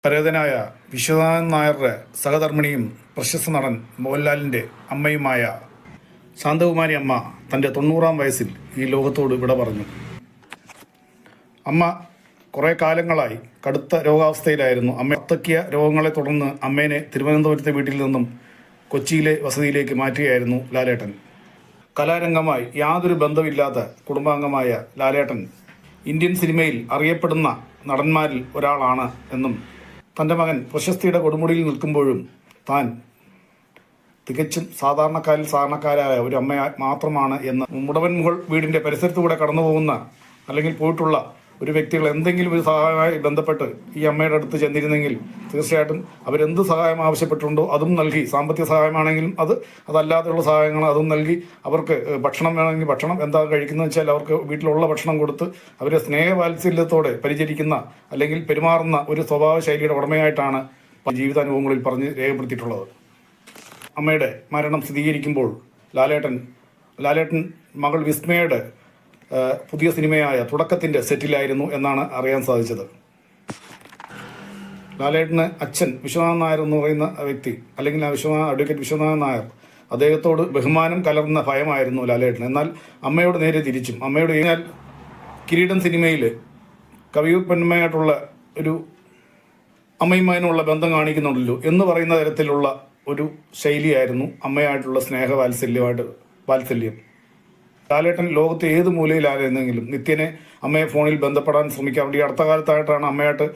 പരേതനായ വിശ്വനാഥൻ നായരുടെ സഹധർമ്മിണിയും പ്രശസ്ത നടൻ മോഹൻലാലിൻ്റെ അമ്മയുമായ ശാന്തകുമാരി അമ്മ തൻ്റെ 90-ാം വയസ്സിൽ ഈ ലോകത്തോട് വിട പറഞ്ഞു. അമ്മ കുറേ കാലങ്ങളായി കടുത്ത രോഗാവസ്ഥയിലായിരുന്നു. അമ്മ അത്തക്കിയ രോഗങ്ങളെ തുടർന്ന് അമ്മേനെ തിരുവനന്തപുരത്തെ വീട്ടിൽ നിന്നും കൊച്ചിയിലെ വസതിയിലേക്ക് മാറ്റുകയായിരുന്നു ലാലേട്ടൻ. കലാരംഗമായി യാതൊരു ബന്ധമില്ലാത്ത കുടുംബാംഗമായ ലാലേട്ടൻ ഇന്ത്യൻ സിനിമയിൽ അറിയപ്പെടുന്ന നടന്മാരിൽ ഒരാളാണ് എന്നും തൻ്റെ മകൻ പ്രശസ്തിയുടെ കൊടുമുടിയിൽ നിൽക്കുമ്പോഴും താൻ തികച്ചും സാധാരണക്കാരായ ഒരു അമ്മ മാത്രമാണ് എന്ന് മുടവൻമുകൾ വീടിൻ്റെ പരിസരത്തുകൂടെ കടന്നു പോകുന്ന അല്ലെങ്കിൽ പോയിട്ടുള്ള ഒരു വ്യക്തികൾ എന്തെങ്കിലും ഒരു സഹായമായി ബന്ധപ്പെട്ട് ഈ അമ്മയുടെ അടുത്ത് ചെന്നിരുന്നെങ്കിൽ തീർച്ചയായിട്ടും അവരെന്ത് സഹായം ആവശ്യപ്പെട്ടുണ്ടോ അതും നൽകി, സാമ്പത്തിക സഹായമാണെങ്കിലും അതല്ലാതെയുള്ള സഹായങ്ങൾ അതും നൽകി, അവർക്ക് ഭക്ഷണം വേണമെങ്കിൽ ഭക്ഷണം എന്താ കഴിക്കുന്നത് വെച്ചാൽ അവർക്ക് വീട്ടിലുള്ള ഭക്ഷണം കൊടുത്ത് അവരെ സ്നേഹവാത്സല്യത്തോടെ പരിചരിക്കുന്ന അല്ലെങ്കിൽ പെരുമാറുന്ന ഒരു സ്വഭാവ ശൈലിയുടെ ഉടമയായിട്ടാണ് ജീവിതാനുഭവങ്ങളിൽ പറഞ്ഞ് രേഖപ്പെടുത്തിയിട്ടുള്ളത്. അമ്മയുടെ മരണം സ്ഥിരീകരിക്കുമ്പോൾ ലാലേട്ടൻ മകൾ വിസ്മയുടെ പുതിയ സിനിമയായ തുടക്കത്തിൻ്റെ സെറ്റിലായിരുന്നു എന്നാണ് അറിയാൻ സാധിച്ചത്. ലാലേട്ടന് അച്ഛൻ വിശ്വനാഥൻ നായർ എന്ന് പറയുന്ന വ്യക്തി, അല്ലെങ്കിൽ അഡ്വക്കേറ്റ് വിശ്വനാഥൻ നായർ, അദ്ദേഹത്തോട് ബഹുമാനം കലർന്ന ഭയമായിരുന്നു ലാലേട്ടൻ. എന്നാൽ അമ്മയോട് നേരെ തിരിച്ചും. അമ്മയോട് കഴിഞ്ഞാൽ കിരീടം സിനിമയിൽ കവിയൂർ പൊന്നമ്മയായിട്ടുള്ള ഒരു അമ്മയുമായുള്ള ബന്ധം കാണിക്കുന്നുണ്ടല്ലോ എന്ന് പറയുന്ന തരത്തിലുള്ള ഒരു ശൈലിയായിരുന്നു അമ്മയായിട്ടുള്ള വാത്സല്യം. ലാലേട്ടൻ ലോകത്ത് ഏത് മൂലയിലായിരുന്നെങ്കിലും നിത്യനെ അമ്മയെ ഫോണിൽ ബന്ധപ്പെടാൻ ശ്രമിക്കാറുണ്ട്. ഈ അടുത്ത കാലത്തായിട്ടാണ് അമ്മയായിട്ട്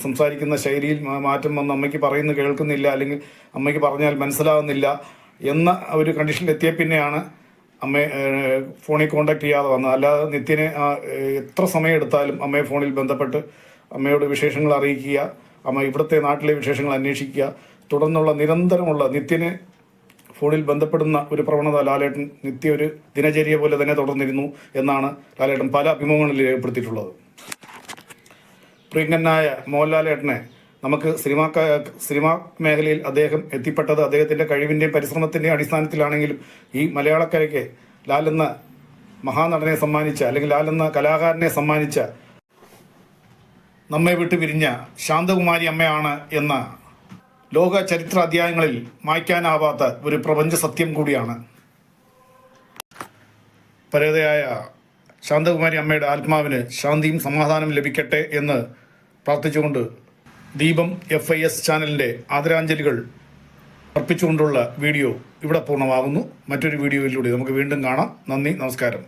സംസാരിക്കുന്ന ശൈലിയിൽ മാറ്റം വന്ന് അമ്മയ്ക്ക് പറയുന്നത് കേൾക്കുന്നില്ല, അല്ലെങ്കിൽ അമ്മയ്ക്ക് പറഞ്ഞാൽ മനസ്സിലാകുന്നില്ല എന്ന ഒരു കണ്ടീഷനിൽ എത്തിയ പിന്നെയാണ് അമ്മയെ ഫോണിൽ കോണ്ടാക്ട് ചെയ്യാതെ വന്നത്. അല്ലാതെ നിത്യനെ എത്ര സമയം എടുത്താലും അമ്മയെ ഫോണിൽ ബന്ധപ്പെട്ട് അമ്മയോട് വിശേഷങ്ങൾ അറിയിക്കുക, ഇവിടുത്തെ നാട്ടിലെ വിശേഷങ്ങൾ അന്വേഷിക്കുക, തുടർന്നുള്ള നിരന്തരമുള്ള നിത്യനെ ഫോണിൽ ബന്ധപ്പെടുന്ന ഒരു പ്രവണത ലാലേട്ടൻ ഒരു ദിനചര്യ പോലെ തന്നെ തുടർന്നിരുന്നു എന്നാണ് ലാലേട്ടൻ പല അഭിമുഖങ്ങളിൽ രേഖപ്പെടുത്തിയിട്ടുള്ളത്. പ്രിയങ്കനായ മോഹൻലാലേട്ടനെ നമുക്ക് സിനിമാ മേഖലയിൽ അദ്ദേഹം എത്തിപ്പെട്ടത് അദ്ദേഹത്തിൻ്റെ കഴിവിൻ്റെയും പരിശ്രമത്തിൻ്റെയും അടിസ്ഥാനത്തിലാണെങ്കിലും ഈ മലയാളക്കരയ്ക്ക് ലാലെന്ന മഹാനടനെ സമ്മാനിച്ച, അല്ലെങ്കിൽ ലാലെന്ന കലാകാരനെ സമ്മാനിച്ച, നമ്മെ വിട്ടു പിരിഞ്ഞ ശാന്തകുമാരി അമ്മയാണ് എന്ന ലോക ചരിത്ര അധ്യായങ്ങളിൽ മായ്ക്കാനാവാത്ത ഒരു പ്രപഞ്ച സത്യം കൂടിയാണ്. പരേതയായ ശാന്തകുമാരി അമ്മയുടെ ആത്മാവിന് ശാന്തിയും സമാധാനം ലഭിക്കട്ടെ എന്ന് പ്രാർത്ഥിച്ചുകൊണ്ട് ദീപം FIS ചാനലിൻ്റെ ആദരാഞ്ജലികൾ അർപ്പിച്ചുകൊണ്ടുള്ള വീഡിയോ ഇവിടെ പൂർണ്ണമാകുന്നു. മറ്റൊരു വീഡിയോയിലൂടെ നമുക്ക് വീണ്ടും കാണാം. നന്ദി, നമസ്കാരം.